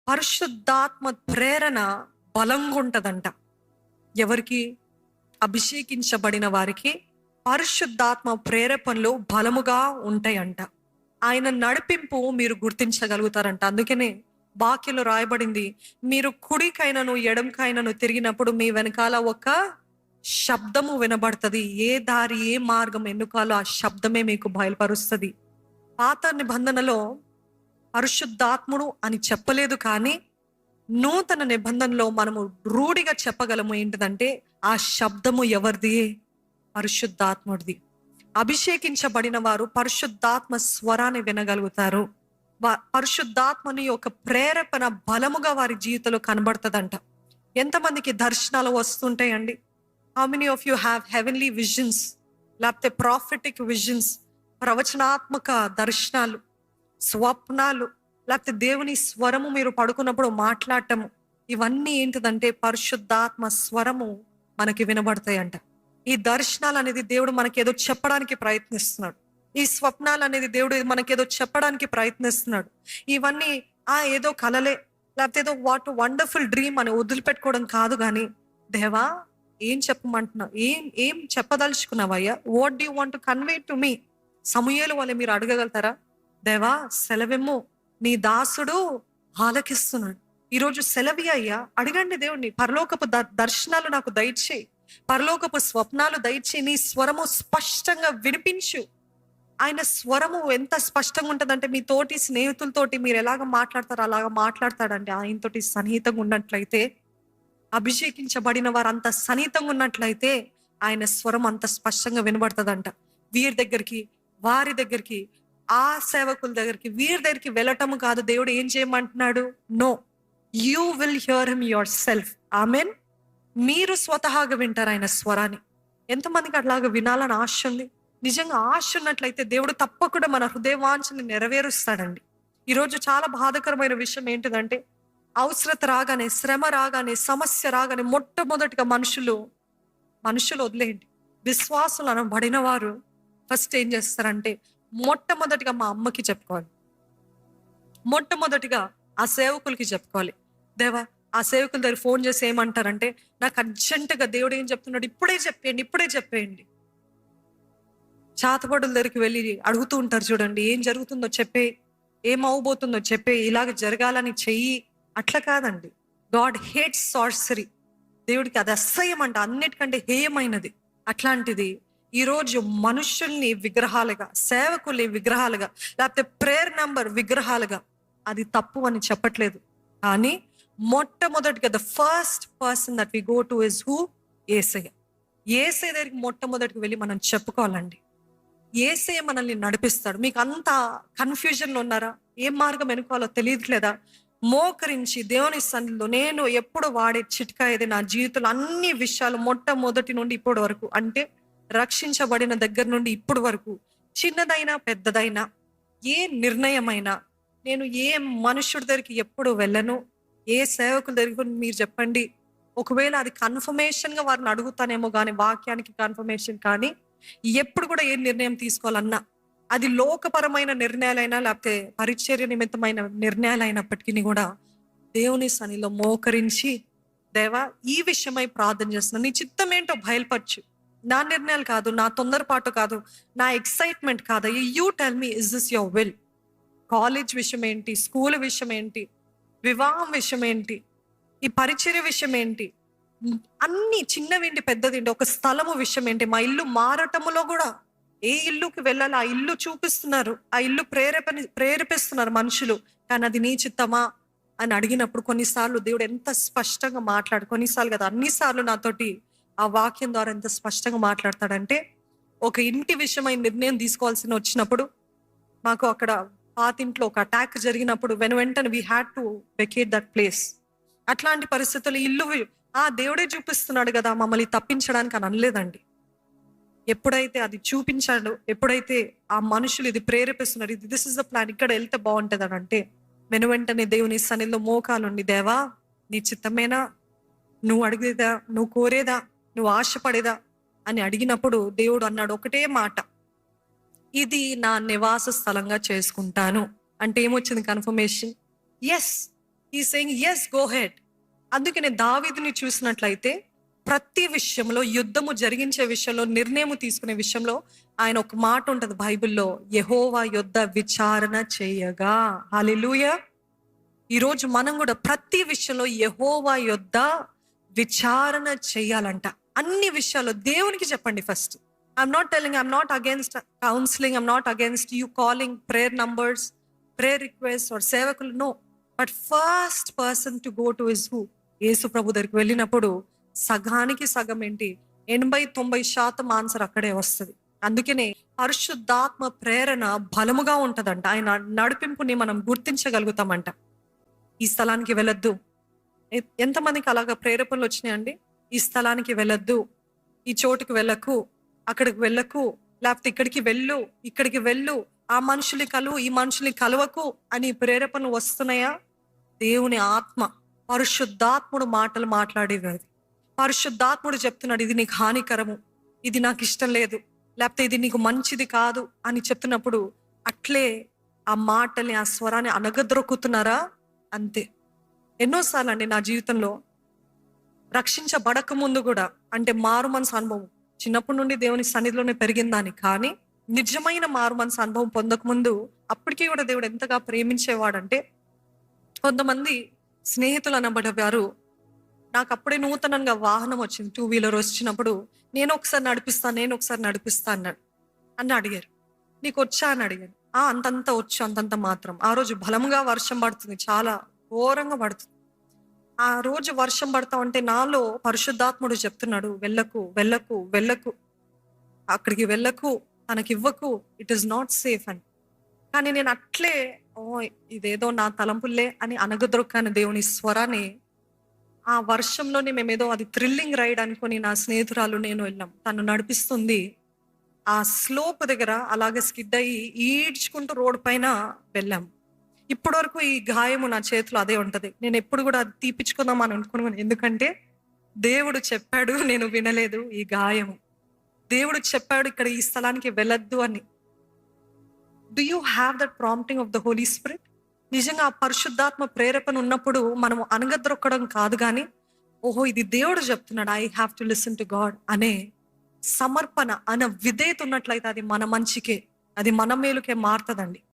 పరిశుద్ధాత్మ ప్రేరణ బలంగా ఉంటదంట. ఎవరికి? అభిషేకించబడిన వారికి పరిశుద్ధాత్మ ప్రేరేపణలు బలముగా ఉంటాయంట. ఆయన నడిపింపు మీరు గుర్తించగలుగుతారంట. అందుకనే వాక్యంలో రాయబడింది, మీరు కుడికైనను ఎడమకైనను తిరిగినప్పుడు మీ వెనకాల ఒక శబ్దము వినబడుతుంది. ఏ దారి ఏ మార్గం ఎన్నుకాలో ఆ శబ్దమే మీకు బయలుపరుస్తుంది. పాత నిబంధనలో పరిశుద్ధాత్ముడు అని చెప్పలేదు, కానీ నూతన నిబంధనలో మనము రూఢిగా చెప్పగలము ఏంటిదంటే ఆ శబ్దము ఎవరిది? పరిశుద్ధాత్ముడిది. అభిషేకించబడిన వారు పరిశుద్ధాత్మ స్వరాన్ని వినగలుగుతారు. పరిశుద్ధాత్మని యొక్క ప్రేరేపణ బలముగా వారి జీవితంలో కనబడుతుందంట. ఎంతమందికి దర్శనాలు వస్తుంటాయండి? How many of you have heavenly visions, లేకపోతే ప్రాఫిటిక్ విజన్స్, ప్రవచనాత్మక దర్శనాలు, స్వప్నాలు, లేకపోతే దేవుని స్వరము మీరు పడుకున్నప్పుడు మాట్లాడటము, ఇవన్నీ ఏంటిదంటే పరిశుద్ధాత్మ స్వరము మనకి వినబడతాయంట. ఈ దర్శనాలు అనేది దేవుడు మనకి ఏదో చెప్పడానికి ప్రయత్నిస్తున్నాడు. ఈ స్వప్నాలు అనేది దేవుడు మనకి ఏదో చెప్పడానికి ప్రయత్నిస్తున్నాడు. ఇవన్నీ ఏదో కలలే, లేకపోతే ఏదో వాట్ వండర్ఫుల్ డ్రీమ్ అని వదిలిపెట్టుకోవడం కాదు. కానీ దేవా ఏం చెప్పమంటున్నావు, ఏం చెప్పదలుచుకున్నావయ్యా, what do you want to convey to me? Samuel వల్ల మీరు అడగగలుగుతారా? దేవా సెలవేమో, నీ దాసుడు ఆలకిస్తున్నాడు. ఈరోజు సెలవి అయ్యా, అడగండి దేవుణ్ణి. పరలోకపు దర్శనాలు నాకు దయచేయి, పరలోకపు స్వప్నాలు దయచేయి, నీ స్వరము స్పష్టంగా వినిపించు. ఆయన స్వరము ఎంత స్పష్టంగా ఉంటుందంటే మీ తోటి స్నేహితులతోటి మీరు ఎలాగ మాట్లాడతారో అలాగ మాట్లాడతాడండి. ఆయనతోటి సన్నిహితంగా ఉన్నట్లయితే, అభిషేకించబడిన వారు అంత సన్నిహితంగా ఉన్నట్లయితే ఆయన స్వరం అంత స్పష్టంగా వినబడుతుందంట. వీరి దగ్గరికి, వారి దగ్గరికి, ఆ సేవకుల దగ్గరికి, వీరి దగ్గరికి వెళ్ళటము కాదు. దేవుడు ఏం చేయమంటున్నాడు? No, you will hear him yourself. Amen. మీరు స్వతహాగా వింటారు ఆయన స్వరాన్ని. ఎంతమందికి అట్లాగా వినాలని ఆశ ఉంది? నిజంగా ఆశ ఉన్నట్లయితే దేవుడు తప్పకుండా మన హృదయవాంఛని నెరవేరుస్తాడండి. ఈరోజు చాలా బాధాకరమైన విషయం ఏంటిదంటే, అవసరత రాగానే, శ్రమ రాగానే, సమస్య రాగానే మొట్టమొదటిగా మనుషులు వదిలేయండి, విశ్వాసులు అనబడిన వారు ఫస్ట్ ఏం చేస్తారంటే మొట్టమొదటిగా మా అమ్మకి చెప్పుకోవాలి, మొట్టమొదటిగా ఆ సేవకులకి చెప్పుకోవాలి. దేవా, ఆ సేవకుల దగ్గర ఫోన్ చేసి ఏమంటారంటే, నాకు అర్జెంటుగా దేవుడు ఏం చెప్తున్నాడు, ఇప్పుడే చెప్పేయండి. చాతపడుల దగ్గరికి వెళ్ళి అడుగుతూ ఉంటారు చూడండి, ఏం జరుగుతుందో చెప్పే, ఏం అవబోతుందో చెప్పే, ఇలాగ జరగాలని చెయ్యి. అట్లా కాదండి. God hates sorcery. దేవుడికి అది అసహ్యం అంట, అన్నిటికంటే హేయమైనది. అట్లాంటిది ఈరోజు మనుషుల్ని విగ్రహాలుగా, సేవకుల్ని విగ్రహాలుగా, లేకపోతే ప్రేయర్ నంబర్ విగ్రహాలుగా, అది తప్పు అని చెప్పట్లేదు. కానీ మొట్టమొదటిగా the first person that we go to is who? Yesayya. Yesayya దగ్గరికి మొట్టమొదటికి వెళ్ళి మనం చెప్పుకోవాలండి. యేసయ్య మనల్ని నడిపిస్తాడు. మీకు అంత కన్ఫ్యూజన్లో ఉన్నారా? ఏం మార్గం ఎన్నుకోవాలో తెలియట్లేదా? మోకరించి దేవుని సన్నిధిలో నేను ఎప్పుడు వాడే చిట్కా ఇది నా జీవితంలో అన్ని విషయాలు మొట్టమొదటి నుండి ఇప్పటి వరకు, అంటే రక్షించబడిన దగ్గర నుండి ఇప్పటి వరకు, చిన్నదైనా పెద్దదైనా, ఏ నిర్ణయమైనా, నేను ఏ మనుషుడి దగ్గరికి ఎప్పుడు వెళ్ళను, ఏ సేవకుల దగ్గరికి మీరు చెప్పండి. ఒకవేళ అది కన్ఫర్మేషన్గా వారిని అడుగుతానేమో కానీ, వాక్యానికి కన్ఫర్మేషన్ కానీ, ఎప్పుడు కూడా ఏ నిర్ణయం తీసుకోవాలన్నా అది లోకపరమైన నిర్ణయాలైనా లేకపోతే పరిచర్య నిమిత్తమైన నిర్ణయాలైనప్పటికీ కూడా దేవుని సన్నిధిలో మోకరించి, దేవా ఈ విషయమై ప్రార్థన చేస్తున్నా, నీ చిత్తం ఏంటో బయలుపరచు. నా నిర్ణయాలు కాదు, నా తొందరపాటు కాదు, నా ఎక్సైట్మెంట్ కాదు. You tell me, is this your will? College విషయం ఏంటి, స్కూల్ విషయం ఏంటి, వివాహం విషయం ఏంటి, ఈ పరిచర్య విషయం ఏంటి, అన్ని చిన్నవింటి పెద్దదింటి, ఒక స్థలము విషయం ఏంటి, మా ఇల్లు మారటములో కూడా ఏ ఇల్లుకి వెళ్ళాలి ఆ ఇల్లు చూపిస్తున్నారు, ఆ ఇల్లు ప్రేరేపిస్తున్నారు మనుషులు. కానీ అది నీ చిత్తమా అని అడిగినప్పుడు కొన్నిసార్లు దేవుడు ఎంత స్పష్టంగా కొన్నిసార్లు కదా అన్నిసార్లు నాతోటి ఆ వాక్యం ద్వారా ఎంత స్పష్టంగా మాట్లాడతాడంటే, ఒక ఇంటి విషయమై నిర్ణయం తీసుకోవాల్సిన వచ్చినప్పుడు, మాకు అక్కడ పాతింట్లో ఒక అటాక్ జరిగినప్పుడు వెంటనే we had to vacate that place. అట్లాంటి పరిస్థితులు ఇల్లు దేవుడే చూపిస్తున్నాడు కదా మమ్మల్ని తప్పించడానికి అని అనలేదండి. ఎప్పుడైతే అది చూపించాడు, ఎప్పుడైతే ఆ మనుషులు ఇది ప్రేరేపిస్తున్నారు, ఇది దిస్ ఇస్ ద ప్లాన్, ఇక్కడ వెళ్తే బాగుంటుంది అని అంటే వెంటనే దేవుని సన్నిధిలో మోకాలుండి, దేవా నీ చిత్తమేనా, నువ్వు అడిగేదా, నువ్వు కోరేదా, నువ్వు ఆశపడేదా అని అడిగినప్పుడు దేవుడు అన్నాడు ఒకటే మాట, ఇది నా నివాస స్థలంగా చేసుకుంటాను. అంటే ఏమొచ్చింది కన్ఫర్మేషన్? ఎస్, ఈ సేయింగ్ ఎస్ గో హెడ్. అందుకనే దావీదుని చూసినట్లయితే ప్రతి విషయంలో, యుద్ధము జరిగించే విషయంలో, నిర్ణయం తీసుకునే విషయంలో ఆయన ఒక మాట ఉంటది బైబిల్లో, యెహోవా యొద్ద విచారణ చేయగా. హల్లెలూయా. ఈరోజు మనం కూడా ప్రతి విషయంలో యెహోవా యొద్ద విచారణ చేయాలంట. అన్ని విషయాల్లో దేవునికి చెప్పండి first. I'm not telling, I'm not against counselling, I'm not against you calling prayer numbers, prayer request or సేవకులు, no. But first person to go to is who? Yesu ప్రభు దగ్గరికి వెళ్ళినప్పుడు సగానికి సగం ఏంటి, 80-90% ఆన్సర్ అక్కడే వస్తుంది. అందుకనే పరిశుద్ధాత్మ ప్రేరణ బలముగా ఉంటదంట. ఆయన నడిపింపుని మనం గుర్తించగలుగుతామంట. ఈ స్థలానికి వెళ్ళొద్దు. ఎంతమందికి అలాగా ప్రేరేపణలు వచ్చినాయండి? ఈ స్థలానికి వెళ్ళొద్దు, ఈ చోటుకి వెళ్ళకు, అక్కడికి వెళ్ళకు, లేకపోతే ఇక్కడికి వెళ్ళు, ఇక్కడికి వెళ్ళు, ఆ మనుషుల్ని కలువు, ఈ మనుషుల్ని కలవకు అని ప్రేరేపణలు వస్తున్నాయా? దేవుని ఆత్మ, పరిశుద్ధాత్ముడు మాటలు మాట్లాడేవి. అది పరిశుద్ధాత్ముడు చెప్తున్నాడు, ఇది నీకు హానికరము, ఇది నాకు ఇష్టం లేదు, లేకపోతే ఇది నీకు మంచిది కాదు అని చెప్తున్నప్పుడు అట్లే ఆ మాటల్ని, ఆ స్వరాన్ని అనగద్రొక్కుతున్నారా? అంతే. ఎన్నోసార్లు అండి నా జీవితంలో రక్షించబడక ముందు కూడా, అంటే మారు మనసు అనుభవం, చిన్నప్పటి నుండి దేవుని సన్నిధిలోనే పెరిగిందాన్ని, కానీ నిజమైన మారు మనసు అనుభవం పొందక ముందు అప్పటికీ కూడా దేవుడు ఎంతగా ప్రేమించేవాడంటే, కొంతమంది స్నేహితులు అనబడేవారు. నాకు అప్పుడే నూతనంగా వాహనం వచ్చింది, 2 వీలర్ వచ్చినప్పుడు, నేను ఒకసారి నడిపిస్తా అన్నాడు. అని అడిగారు, నీకు వచ్చా అని అడిగాను. అంతంత వచ్చు, అంతంత మాత్రం. ఆ రోజు బలంగా వర్షం పడుతుంది, చాలా ఘోరంగా పడుతుంది. ఆ రోజు వర్షం పడతా ఉంటే నాలో పరిశుద్ధాత్ముడు చెప్తున్నాడు, వెళ్ళకు వెళ్ళకు వెళ్ళకు, అక్కడికి వెళ్ళకు, తనకివ్వకు, ఇట్ ఈస్ నాట్ సేఫ్ అని. కానీ నేను అట్లే ఇదేదో నా తలంపుల్లే అని అనగదొరకాను దేవుని స్వరాన్ని. ఆ వర్షంలోనే మేమేదో అది థ్రిల్లింగ్ రైడ్ అనుకుని నా స్నేహితురాలు నేను వెళ్ళాం. తను నడిపిస్తుంది. ఆ స్లోప్ దగ్గర అలాగే స్కిడ్ అయ్యి ఈడ్చుకుంటూ రోడ్ పైన వెళ్ళాం. ఇప్పటి వరకు ఈ గాయము నా చేతిలో అదే ఉంటది. నేను ఎప్పుడు కూడా అది తీపిచ్చుకుందాం అని అనుకున్నాను. ఎందుకంటే దేవుడు చెప్పాడు, నేను వినలేదు. ఈ గాయము దేవుడు చెప్పాడు, ఇక్కడ ఈ స్థలానికి వెళ్ళొద్దు అని. Do you have that prompting of the Holy Spirit? నిజంగా ఆ పరిశుద్ధాత్మ ప్రేరేపణ ఉన్నప్పుడు మనం అనగద్రొక్కడం కాదు, కానీ ఓహో ఇది దేవుడు చెప్తున్నాడు, I have to listen to God అనే సమర్పణ, అనే విధేయత ఉన్నట్లయితే అది మన మంచికే, అది మన మేలుకే మారుతుందండి.